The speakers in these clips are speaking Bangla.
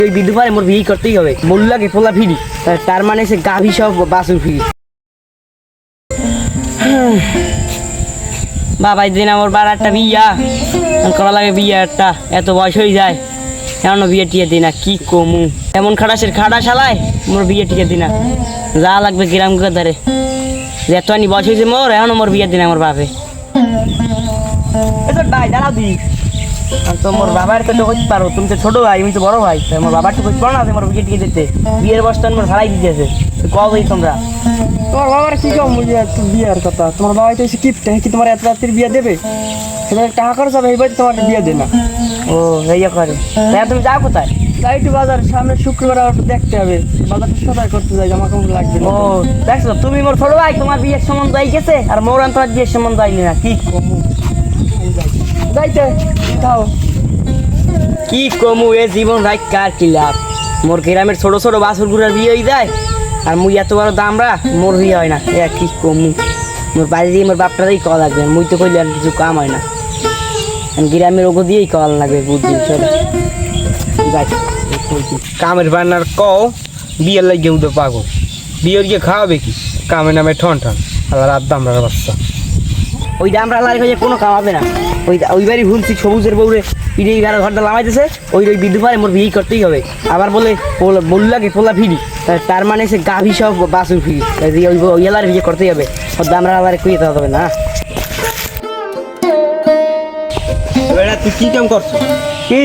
ওই বিধু পারে মোর বিয়ে করতেই হবে, মূল লাগে পোলা ফিরি, তার মানে সে গাভী সব বাসুর ফিরি। বাবা দিন আমার বার একটা বিয়া করা লাগে, বিয়ে একটা এত বয়স হয়ে যায় এমন বিয়ে টিয়ে দিই না, কি কমু এমন খাটাসের খাটা শালায় মোর বিয়ে টিকে দিই না। যা লাগবে গ্রাম ধরে যে এত আনি বয়স হয়েছে মোর, এখনো মোর বিয়ে দিন আমার বাপে। ভাই দাঁড়াও দি তো মোর বাবার তো হইতে পারো, তুমি তো ছোট ভাই, আমি তো বড় ভাই, আমার বাবার তো হইতে পারো না মোর বিয়ে টিকে দিতে। বিয়ের বয়সটা মোর ভাড়াই দিতেছে, কবেই তোমরা তোমার বাবার কি কম বিয়ের কথা? তোমার বাবা তো এসে কিপটা কি তোমার এত রাত্রির বিয়ে দেবে? সেটা টাকা খরচ হবে, এইবার তোমার বিয়ে দে না। ও এই করে তুমি যাও কোথায়? তাই একটু বাজার সামনে শুক্রবার আবার একটু দেখতে হবে, বাজারটা সদাই করতে যাই, জামা কাপড় লাগবে। ও দেখছো তুমি মোর ছোট ভাই, তোমার বিয়ের সম্বন্ধ আই গেছে আর মোর তোমার বিয়ের সম্বন্ধ আইলি না, কি কমু যাইতে খাও কি কমু এ জীবন ভাই কার কি লাভ? মোর গ্রামের ছোট ছোট বাছুর গুড়ার বিয়ে হয়ে যায় আর মুই এত বড় দামরা মোর বিয়ে হয় না, এ কি কমু? মোর বাড়ি দিয়ে মোর বাপটারই কল লাগবে, মুই তো কইলে আর কিছু কাম হয় না, গ্রামের ওগো দিয়েই কল লাগবে, বুঝছি চলো যাই। কামের বান্নার কও বিয়ের লাগে উদে পাগল, বিয়ের গিয়ে খাওয়াবে কি? কামে নামে ঠন ঠন আল্লাহ রাত দামরার বাচ্চা। ওই দামরা লাল হয়ে কোনো কাম হবে না, ওই বাড়ি ভুলছি সবুজের বউরে পিড়ে ঘরটা লাগাইতেছে, ওই বিধু পারে মোর বিয়ে করতেই হবে। আবার বলে বলু লাগে পোলা ফিরি, তার মানে সে গাভী সব বাসুর ফিরি, ওই এলার বিয়ে করতেই হবে, ওর দামরা আবার কুইয়ে যেতে হবে না। বেড়া তুই কি কাম করছো? কি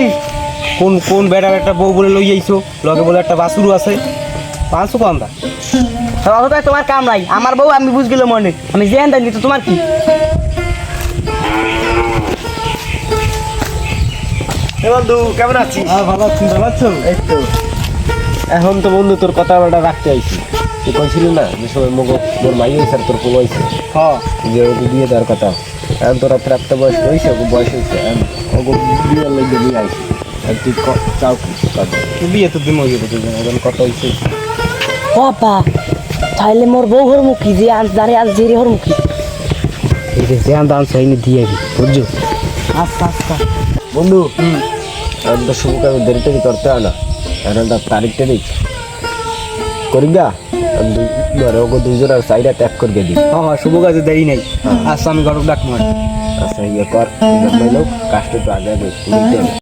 কোন কোন বেড়ার একটা বউ বলে লই যাইছো, লগে বলে একটা বাসুরু আছে, পাঁচশো কম দা। তোমার কাম নাই, আমার বউ আমি বুঝ গেল মনে, আমি জেন দেন তো তোমার কি? বন্ধু কেমন আছিস? ভালো আছি। ভালো আছো? এই তো এখন তো বন্ধু তোর কথা বলটা রাখতে আইছি। তুই কইছিলি না যে সময় মোর মাই হয়েছে আর তোর পোল হয়েছে, হ্যাঁ যে ওকে বিয়ে দেওয়ার কথা, এখন তোর রাত্রে বয়স হয়েছে, ওকে বয়স হয়েছে, ওকে বিয়ের লাগে বিয়ে আইছি। আর তুই চাও কি বিয়ে তো দিন হয়ে যাবে, এখন কথা হয়েছে। বাবা তাহলে মোর বউ হর মুখী যে দাঁড়ে আজ জেরে হর মুখী, এই যে জ্যান দান চাইনি দিয়ে বুঝছো? আচ্ছা আচ্ছা বন্ধু আমি তো শুভ কাজ দেরি টেরি করতে হয় না, এখন তারিখটা দিই করি গা, ধরে ওকে দুজন আর সাইডে ত্যাগ করে দিই। হ্যাঁ শুভ কাজে দেরি নেই। আচ্ছা আমি গরম ডাক নয়। আচ্ছা ইয়ে কর, কাজটা তো আগে